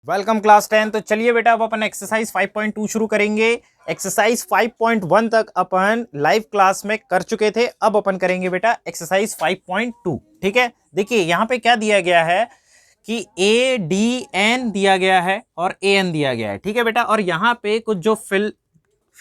Welcome class 10। तो चलिए बेटा अब अपन एक्सरसाइज 5.2 शुरू करेंगे। एक्सरसाइज 5.1 तक अपन लाइव क्लास में कर चुके थे। अब अपन करेंगे बेटा एक्सरसाइज 5.2। ठीक है, देखिए यहाँ पे क्या दिया गया है कि ए डी एन दिया गया है और ए एन दिया गया है। ठीक है बेटा, और यहाँ पे कुछ जो fill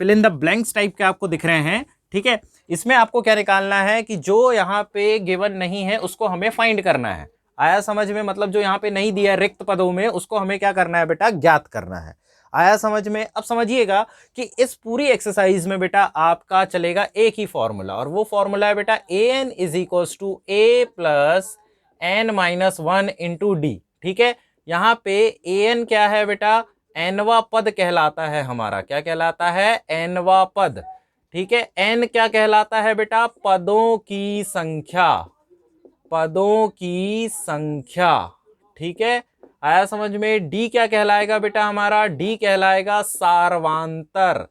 in the blanks type के आपको दिख रहे हैं। ठीक है, इसमें आपको क्या निकालना है कि जो यहाँ पे गिवन नहीं है उसको हमें फाइंड करना है। आया समझ में? मतलब जो यहाँ पे नहीं दिया रिक्त पदों में उसको हमें क्या करना है बेटा, ज्ञात करना है। आया समझ में? अब समझिएगा कि इस पूरी एक्सरसाइज में बेटा आपका चलेगा एक ही फॉर्मूला, और वो फॉर्मूला है बेटा A N is equal to A plus N minus one into D. ठीक है, यहाँ पे ए एन क्या है बेटा, एनवा पद कहलाता है हमारा। क्या कहलाता है? एनवा पद। ठीक है, एन क्या कहलाता है बेटा, पदों की संख्या। पदों की संख्या। ठीक है, आया समझ में? डी क्या कहलाएगा बेटा हमारा, डी कहलाएगा सारवांतर।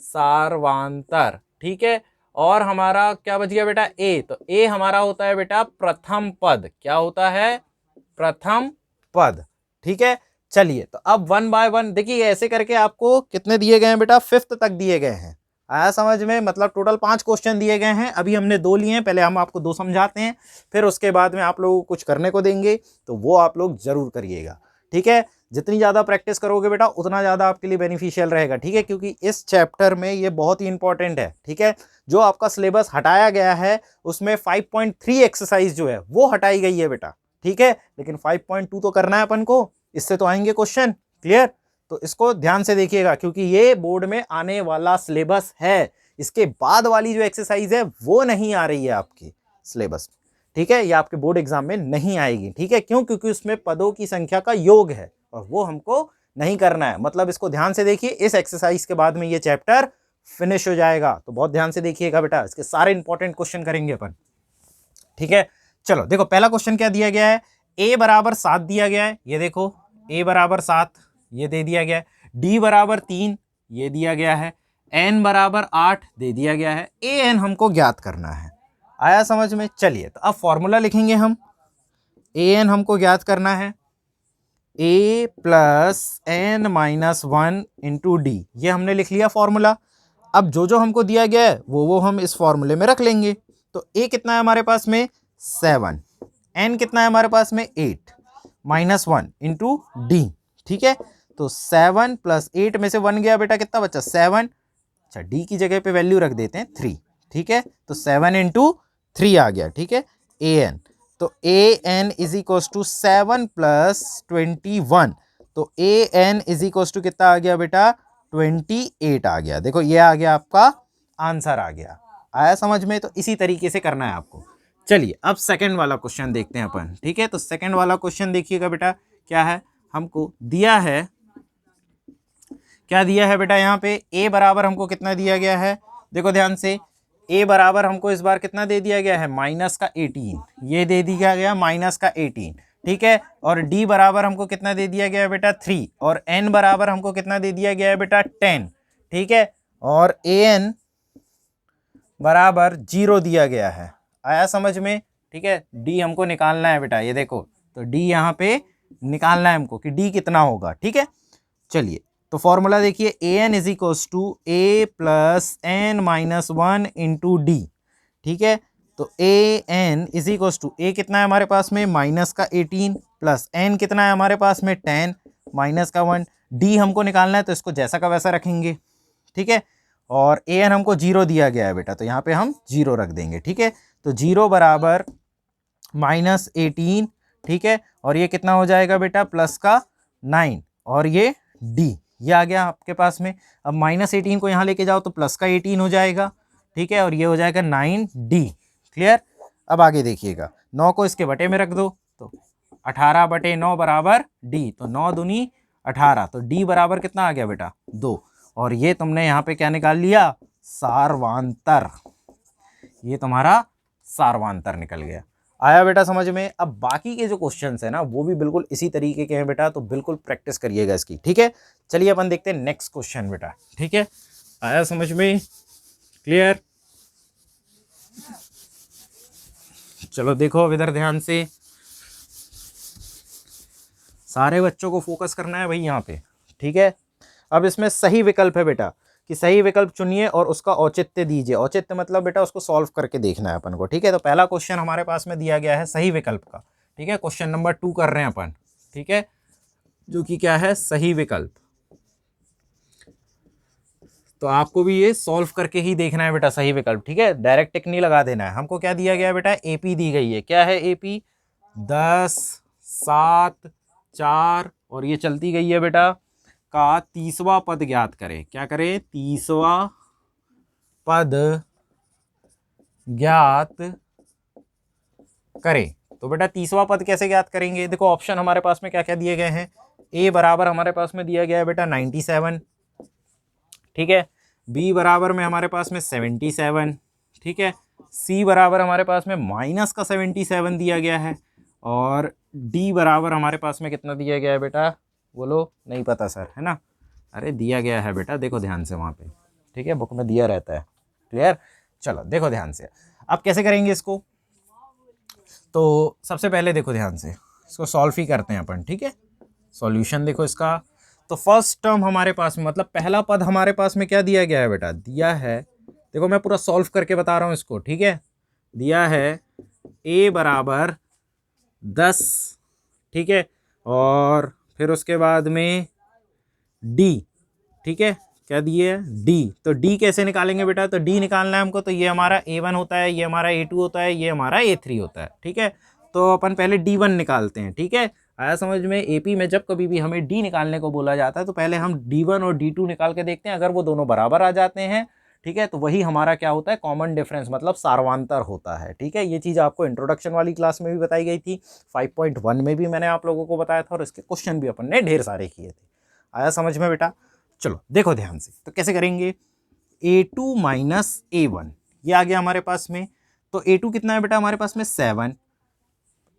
सारवांतर। ठीक है, और हमारा क्या बच गया बेटा, ए। तो ए हमारा होता है बेटा प्रथम पद। क्या होता है? प्रथम पद। ठीक है, चलिए तो अब वन बाय वन देखिए, ऐसे करके आपको कितने दिए गए हैं बेटा, फिफ्थ तक दिए गए हैं। आया समझ में? मतलब टोटल 5 क्वेश्चन दिए गए हैं, अभी हमने 2 लिए हैं। पहले हम आपको 2 समझाते हैं, फिर उसके बाद में आप लोगों को कुछ करने को देंगे, तो वो आप लोग जरूर करिएगा। ठीक है, जितनी ज़्यादा प्रैक्टिस करोगे बेटा उतना ज़्यादा आपके लिए बेनिफिशियल रहेगा। ठीक है, क्योंकि इस चैप्टर में ये बहुत ही इंपॉर्टेंट है। ठीक है, जो आपका सिलेबस हटाया गया है उसमें 5.3 एक्सरसाइज जो है वो हटाई गई है बेटा। ठीक है, लेकिन 5.2 तो करना है अपन को, इससे तो आएंगे क्वेश्चन। क्लियर? तो इसको ध्यान से देखिएगा, क्योंकि ये बोर्ड में आने वाला सिलेबस है। इसके बाद वाली जो एक्सरसाइज है वो नहीं आ रही है आपकी सिलेबस। ठीक है, ये आपके बोर्ड एग्जाम में नहीं आएगी। ठीक है, क्यों? क्योंकि उसमें पदों की संख्या का योग है और वो हमको नहीं करना है। मतलब इसको ध्यान से देखिए, इस एक्सरसाइज के बाद में ये चैप्टर फिनिश हो जाएगा। तो बहुत ध्यान से देखिएगा बेटा, इसके सारे इंपॉर्टेंट क्वेश्चन करेंगे अपन। ठीक है, चलो देखो पहला क्वेश्चन क्या दिया गया है, a बराबर 7 दिया गया है। ये देखो a बराबर 7 ये दे दिया गया है, d बराबर 3 ये दिया गया है, n बराबर 8 दे दिया गया है, a n हमको ज्ञात करना है। आया समझ में? चलिए तो अब फॉर्मूला लिखेंगे हम। a n हमको ज्ञात करना है, a plus N minus one into D. ये हमने लिख लिया फॉर्मूला। अब जो जो हमको दिया गया है वो हम इस फॉर्मूले में रख लेंगे। तो a कितना है हमारे पास में, 7। n कितना है हमारे पास में, 8 माइनस वन इंटू डी। ठीक है, तो 7 प्लस 8 में से 1 गया बेटा, कितना बचा, 7। अच्छा, डी की जगह पे वैल्यू रख देते हैं 3। ठीक है, तो 7 इंटू 3 आ गया। ठीक है, ए एन। तो A N is equal to 7 plus 21। तो A N is equal to कितना आ गया बेटा, 28 आ गया। देखो ये आ गया आपका आंसर आ गया। आया समझ में? तो इसी तरीके से करना है आपको। चलिए अब सेकंड वाला क्वेश्चन देखते हैं अपन। ठीक है, तो सेकंड वाला क्वेश्चन देखिएगा बेटा, क्या है हमको दिया है, क्या दिया है बेटा यहाँ पे, a बराबर हमको कितना दिया गया है, देखो ध्यान से, a बराबर हमको इस बार कितना दे दिया गया है, माइनस का 18। ये दे दिया गया माइनस का 18। ठीक है, और d बराबर हमको कितना दे दिया गया है बेटा, 3। और n बराबर हमको कितना दे दिया गया है बेटा, 10। ठीक है, और an बराबर 0 दिया गया है। आया समझ में? ठीक है, d हमको निकालना है बेटा। ये देखो, तो d यहाँ पे निकालना है हमको कि d कितना होगा। ठीक है, चलिए तो फॉर्मूला देखिए, A N is equals to A plus N minus one into D. ठीक है, तो A N is equals to, A कितना है हमारे पास में, माइनस का 18, प्लस एन कितना है हमारे पास में, 10 माइनस का 1। डी हमको निकालना है तो इसको जैसा का वैसा रखेंगे। ठीक है, और ए एन हमको 0 दिया गया है बेटा, तो यहाँ पे हम 0 रख देंगे। ठीक है, तो 0 बराबर माइनस 18। ठीक है, और ये कितना हो जाएगा बेटा, प्लस का 9, और ये डी ये आ गया आपके पास में। अब माइनस 18 को यहाँ लेके जाओ तो प्लस का 18 हो जाएगा। ठीक है, और ये हो जाएगा 9d। क्लियर? अब आगे देखिएगा, 9 को इसके बटे में रख दो, तो 18 बटे 9 बराबर d। तो 9 दूनी 18, तो d बराबर कितना आ गया बेटा, 2। और ये तुमने यहाँ पे क्या निकाल लिया, सारवांतर। ये तुम्हारा सारवांतर निकल गया। आया बेटा समझ में? अब बाकी के जो क्वेश्चंस है ना वो भी बिल्कुल इसी तरीके के हैं बेटा, तो बिल्कुल प्रैक्टिस करिएगा इसकी। ठीक है, चलिए अपन देखते हैं नेक्स्ट क्वेश्चन बेटा। ठीक है, आया समझ में? क्लियर? चलो देखो अब इधर ध्यान से, सारे बच्चों को फोकस करना है भाई यहाँ पे, ठीक है। अब इसमें सही विकल्प है बेटा कि सही विकल्प चुनिए और उसका औचित्य दीजिए। औचित्य मतलब बेटा उसको सॉल्व करके देखना है अपन को, ठीक है। तो पहला क्वेश्चन हमारे पास में दिया गया है सही विकल्प का, ठीक है। क्वेश्चन नंबर 2 कर रहे हैं अपन, ठीक है, जो कि क्या है, सही विकल्प। तो आपको भी ये सॉल्व करके ही देखना है बेटा सही विकल्प, ठीक है। डायरेक्ट टिक नहीं लगा देना है। हमको क्या दिया गया है बेटा, एपी दी गई है। क्या है एपी, 10, 7, 4 और ये चलती गई है बेटा का 30वां पद ज्ञात करें। क्या करें, 30वां पद ज्ञात करें। तो बेटा 30वां पद कैसे ज्ञात करेंगे, देखो ऑप्शन हमारे पास में क्या क्या दिए गए हैं। ए बराबर हमारे पास में दिया गया है बेटा 97, ठीक है। बी बराबर में हमारे पास में 77, ठीक है। सी बराबर हमारे पास में माइनस का 77 दिया गया है। और डी बराबर हमारे पास में कितना दिया गया है बेटा, बोलो, नहीं पता सर, है ना। अरे दिया गया है बेटा, देखो ध्यान से वहाँ पे, ठीक है, बुक में दिया रहता है। क्लियर, चलो देखो ध्यान से। अब कैसे करेंगे इसको, तो सबसे पहले देखो ध्यान से, इसको सॉल्व ही करते हैं अपन, ठीक है। सॉल्यूशन देखो इसका। तो फर्स्ट टर्म हमारे पास में, मतलब पहला पद हमारे पास में क्या दिया गया है बेटा, दिया है, देखो मैं पूरा सॉल्व करके बता रहा हूँ इसको, ठीक है। दिया है a बराबर 10, ठीक है, और फिर उसके बाद में d, ठीक है, क्या दिए है, d। तो d कैसे निकालेंगे बेटा, तो d निकालना है हमको, तो ये हमारा a1 होता है, ये हमारा a2 होता है, ये हमारा a3 होता है, ठीक है। तो अपन पहले d1 निकालते हैं, ठीक है। आया समझ में। एपी में जब कभी भी हमें d निकालने को बोला जाता है तो पहले हम d1 और d2 निकाल के देखते हैं। अगर वो दोनों बराबर आ जाते हैं, ठीक है, तो वही हमारा क्या होता है, कॉमन डिफरेंस, मतलब सार्वांतर होता है, ठीक है। ये चीज़ आपको इंट्रोडक्शन वाली क्लास में भी बताई गई थी, 5.1 में भी मैंने आप लोगों को बताया था, और इसके क्वेश्चन भी अपन ने ढेर सारे किए थे। आया समझ में बेटा। चलो देखो ध्यान से, तो कैसे करेंगे, a2 माइनस a1, ये आ गया हमारे पास में। तो a2 कितना है बेटा हमारे पास में 7,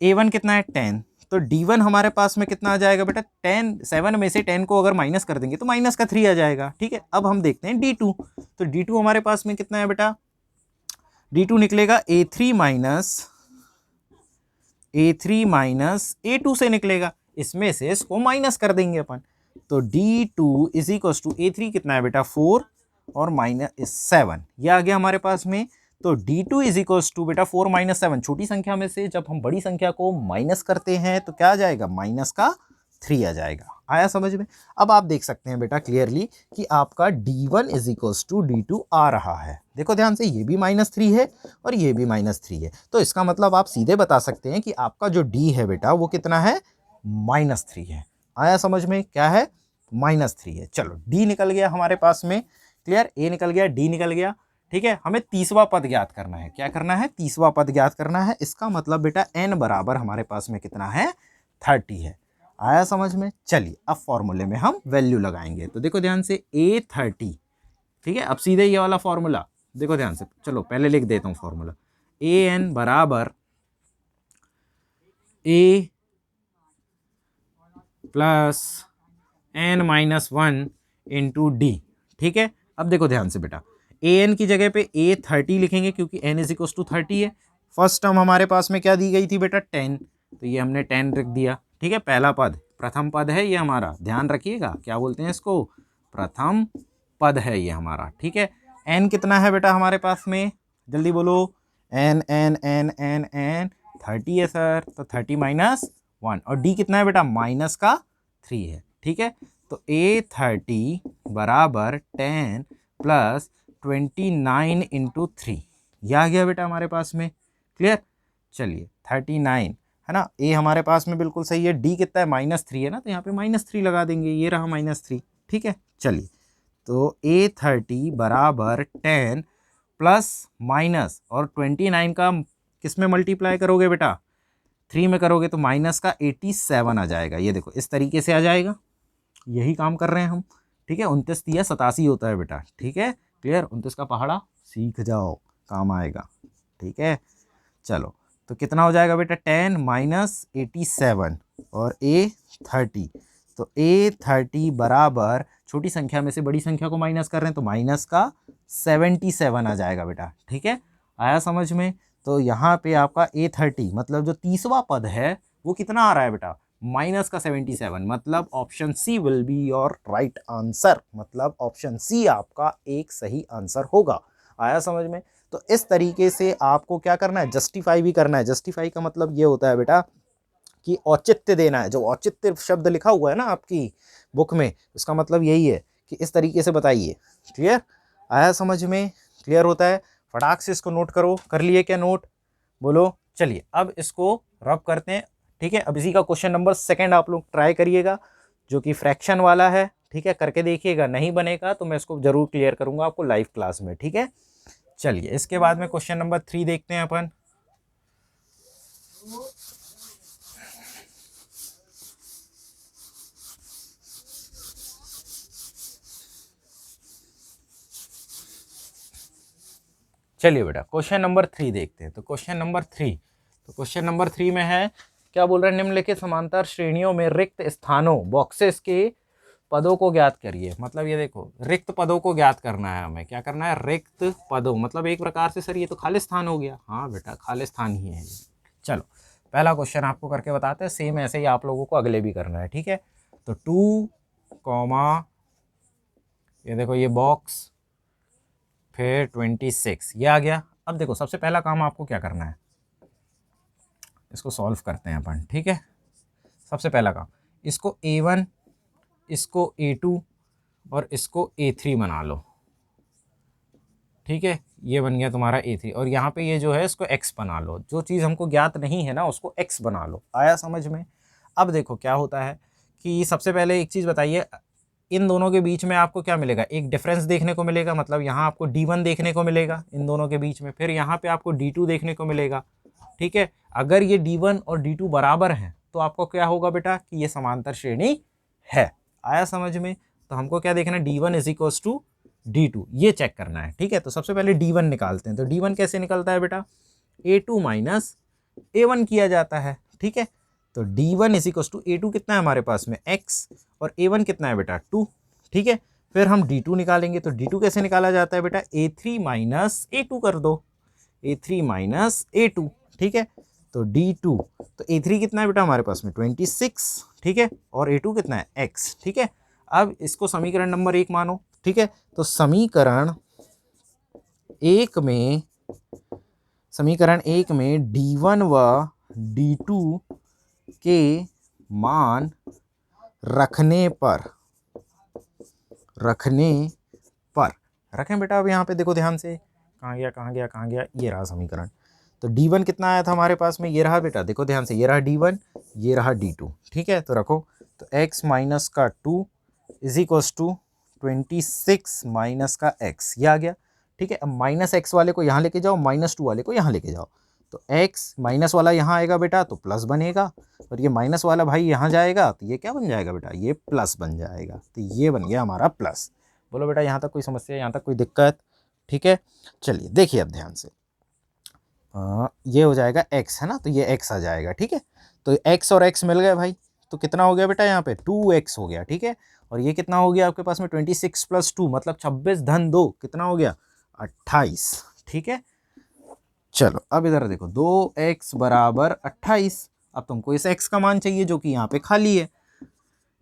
a1 कितना है 10, तो d1 हमारे पास में कितना आ जाएगा बेटा 10, 7 में से 10 को अगर माइनस कर देंगे तो माइनस का 3 आ जाएगा, ठीक है। अब हम देखते हैं d2, तो d2 हमारे पास में कितना है बेटा, d2 निकलेगा a3 माइनस a2 से निकलेगा, इसमें से इसको माइनस कर देंगे अपन। तो d2 is equal to a3 कितना है बेटा 4 और माइनस 7, ये आ गया हमारे पास में। तो d2 इज इक्वल्स टू बेटा 4 माइनस 7, छोटी संख्या में से जब हम बड़ी संख्या को माइनस करते हैं तो क्या आ जाएगा, माइनस का 3 आ जाएगा। आया समझ में। अब आप देख सकते हैं बेटा क्लियरली कि आपका d1 is equals to d2 आ रहा है। देखो ध्यान से, ये भी -3 है और ये भी -3 है, तो इसका मतलब आप सीधे बता सकते हैं कि आपका जो d है बेटा वो कितना है, -3 है। आया समझ में, क्या है, -3 है। चलो d निकल गया हमारे पास में, क्लियर, a निकल गया, d निकल गया, ठीक है। हमें 30वां पद ज्ञात करना है। क्या करना है, 30वां पद ज्ञात करना है। इसका मतलब बेटा n बराबर हमारे पास में कितना है, 30 है। आया समझ में। चलिए अब फॉर्मूले में हम वैल्यू लगाएंगे। तो देखो ध्यान से, a30, ठीक है। अब सीधे ये वाला फॉर्मूला देखो ध्यान से, चलो पहले लिख देता हूँ फॉर्मूला, an बराबर a plus n-1 into d, ठीक है। अब देखो ध्यान से बेटा, an की जगह पे a30 लिखेंगे क्योंकि n इज इक्वल टू 30 है। फर्स्ट टर्म हमारे पास में क्या दी गई थी बेटा 10, तो ये हमने 10 रख दिया, ठीक है। पहला पद, प्रथम पद है ये हमारा, ध्यान रखिएगा, क्या बोलते हैं इसको, प्रथम पद है ये हमारा, ठीक है। n कितना है बेटा हमारे पास में, जल्दी बोलो, n 30 है सर, तो 30 माइनस 1, और d कितना है बेटा, माइनस का 3 है, ठीक है। तो a30 बराबर 10 प्लस 29 इंटू 3, यह आ गया बेटा हमारे पास में, क्लियर। चलिए 39 है ना, a हमारे पास में बिल्कुल सही है, d कितना है, -3 है ना, तो यहाँ पे -3 लगा देंगे, ये रहा -3, ठीक है। चलिए तो a30 बराबर 10 प्लस माइनस और 29 का किस में मल्टीप्लाई करोगे बेटा, 3 में करोगे तो माइनस का 87 आ जाएगा। ये देखो इस तरीके से आ जाएगा, यही काम कर रहे हैं हम, ठीक है। 29 तिया 87 होता है बेटा, ठीक है, क्लियर। 29 का पहाड़ा सीख जाओ, काम आएगा, ठीक है। चलो तो कितना हो जाएगा बेटा, 10 माइनस 87 और a30, तो a30 बराबर, छोटी संख्या में से बड़ी संख्या को माइनस कर रहे हैं तो माइनस का 77 आ जाएगा बेटा, ठीक है। आया समझ में। तो यहाँ पे आपका a30 मतलब जो 30वां पद है वो कितना आ रहा है बेटा, माइनस का 77, मतलब option C will be your right answer, मतलब ऑप्शन सी आपका एक सही आंसर होगा। आया समझ में? तो इस तरीके से आपको क्या करना है, जस्टिफाई भी करना है। जस्टिफाई का मतलब ये होता है बेटा कि औचित्य देना है। जो औचित्य शब्द लिखा हुआ है ना आपकी बुक में, उसका मतलब यही है कि इस तरीके से बताइए। क्लियर? आया समझ में? क्लियर होता है? फटाक से इसको नोट करो। कर लिए क्या नोट? बोलो। चलिए अब इसको रब करते हैं। ठीक है, अब इसी का क्वेश्चन नंबर 2 आप लोग ट्राई करिएगा, जो कि फ्रैक्शन वाला है। ठीक है, करके देखिएगा, नहीं बनेगा तो मैं इसको जरूर क्लियर करूंगा आपको लाइव क्लास में। ठीक है, चलिए इसके बाद में क्वेश्चन नंबर 3 देखते हैं अपन। चलिए बेटा क्वेश्चन नंबर 3 देखते हैं। तो क्वेश्चन नंबर 3 में है, क्या बोल रहे हैं, निम्नलिखित समांतर श्रेणियों में रिक्त स्थानों बॉक्सेस के पदों को ज्ञात करिए। मतलब ये देखो, रिक्त पदों को ज्ञात करना है हमें। क्या करना है? रिक्त पदों, मतलब एक प्रकार से सर ये तो खाली स्थान हो गया। हाँ बेटा, खाली स्थान ही है ये। चलो पहला क्वेश्चन आपको करके बताते हैं, सेम ऐसे ही आप लोगों को अगले भी करना है। ठीक है, तो 2, ये देखो ये बॉक्स, फिर 26 ये आ गया। अब देखो सबसे पहला काम आपको क्या करना है, इसको सॉल्व करते हैं अपन। ठीक है, सबसे पहला काम, इसको A1, इसको A2 और इसको A3 बना लो। ठीक है, ये बन गया तुम्हारा A3, और यहाँ पे ये जो है इसको X बना लो। जो चीज़ हमको ज्ञात नहीं है ना उसको X बना लो। आया समझ में? अब देखो क्या होता है कि सबसे पहले एक चीज़ बताइए, इन दोनों के बीच में आपको क्या मिलेगा? एक डिफरेंस देखने को मिलेगा, मतलब यहाँ आपको D1 देखने को मिलेगा इन दोनों के बीच में, फिर यहाँ पे आपको D2 देखने को मिलेगा। ठीक है, अगर ये D1 और D2 बराबर हैं तो आपको क्या होगा बेटा कि ये समांतर श्रेणी है। आया समझ में? तो हमको क्या देखना है, D1 = D2, ये चेक करना है। ठीक है, तो सबसे पहले D1 निकालते हैं। तो D1 कैसे निकलता है बेटा? A2 - A1 किया जाता है। ठीक है, तो D1 = A2 कितना है हमारे पास में? X, और A1 कितना है बेटा? 2। ठीक है, फिर हम D2 निकालेंगे। तो D2 कैसे निकाला जाता है बेटा? A3 - A2 कर दो, A3 - A2। ठीक है, तो D2, तो A3 कितना है बेटा हमारे पास में? 26। ठीक है, और A2 कितना है? X। ठीक है, अब इसको समीकरण नंबर 1 मानो। ठीक है, तो समीकरण 1 में D1 व D2 के मान रखने पर रखें बेटा। अब यहाँ पे देखो ध्यान से, कहाँ गया, ये रहा समीकरण। तो D1 कितना आया था हमारे पास में? ये रहा बेटा, देखो ध्यान से, ये रहा D1, ये रहा D2। ठीक है, तो रखो। तो X - का 2 = 26 - का X, ये आ गया। ठीक है, अब -X वाले को यहाँ लेके जाओ, -2 वाले को यहाँ लेके जाओ। तो X माइनस वाला यहाँ आएगा बेटा तो प्लस बनेगा, और ये माइनस वाला भाई यहाँ जाएगा तो ये क्या बन जाएगा बेटा? ये प्लस बन जाएगा। तो ये बन गया हमारा प्लस। बोलो बेटा, यहाँ तक कोई समस्या, यहाँ तक कोई दिक्कत? ठीक है, चलिए देखिए अब ध्यान से, ये हो जाएगा x है ना, तो ये x आ जाएगा। ठीक है, तो x और x मिल गए भाई, तो कितना हो गया बेटा? यहाँ पे 2x हो गया। ठीक है, और ये कितना हो गया आपके पास में? 26 + 2 मतलब 26 - 2 कितना हो गया? 28। ठीक है, चलो अब इधर देखो, 2x = 28। अब तुमको इस x का मान चाहिए जो कि यहाँ पे खाली है,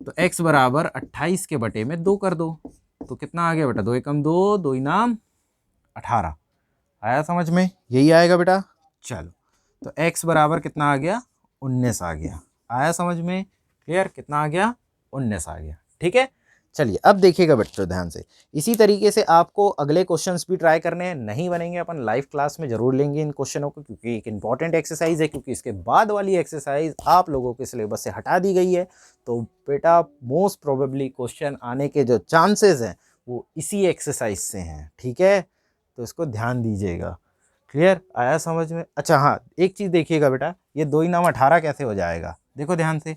तो x = 28 के बटे में 2 कर दो। तो कितना आ गया बेटा? 2 एकम 2, 2 इनाम 18। आया समझ में? यही आएगा बेटा। चलो, तो x बराबर कितना आ गया? 19 आ गया। आया समझ में? क्लियर? कितना आ गया? 19 आ गया। ठीक है, चलिए अब देखिएगा बच्चों ध्यान से, इसी तरीके से आपको अगले क्वेश्चंस भी ट्राई करने हैं। नहीं बनेंगे अपन लाइव क्लास में जरूर लेंगे इन क्वेश्चनों को, क्योंकि एक इंपॉर्टेंट एक्सरसाइज है, क्योंकि इसके बाद वाली एक्सरसाइज आप लोगों के सिलेबस से हटा दी गई है। तो बेटा मोस्ट प्रोबेबली क्वेश्चन आने के जो चांसेस हैं वो इसी एक्सरसाइज से हैं। ठीक है, तो इसको ध्यान दीजिएगा। क्लियर? आया समझ में? अच्छा हाँ, एक चीज़ देखिएगा बेटा, ये 2 इनाम 18 कैसे हो जाएगा? देखो ध्यान से,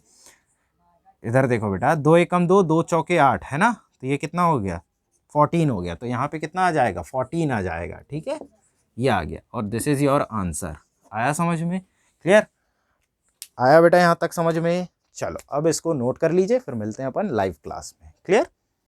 इधर देखो बेटा, 2 एकम 2, 2 चौके 8 है ना, तो ये कितना हो गया? 14 हो गया। तो यहाँ पे कितना आ जाएगा? 14 आ जाएगा। ठीक है, ये आ गया, और दिस इज योर आंसर। आया समझ में? क्लियर? आया बेटा यहाँ तक समझ में? चलो अब इसको नोट कर लीजिए, फिर मिलते हैं अपन लाइव क्लास में। क्लियर?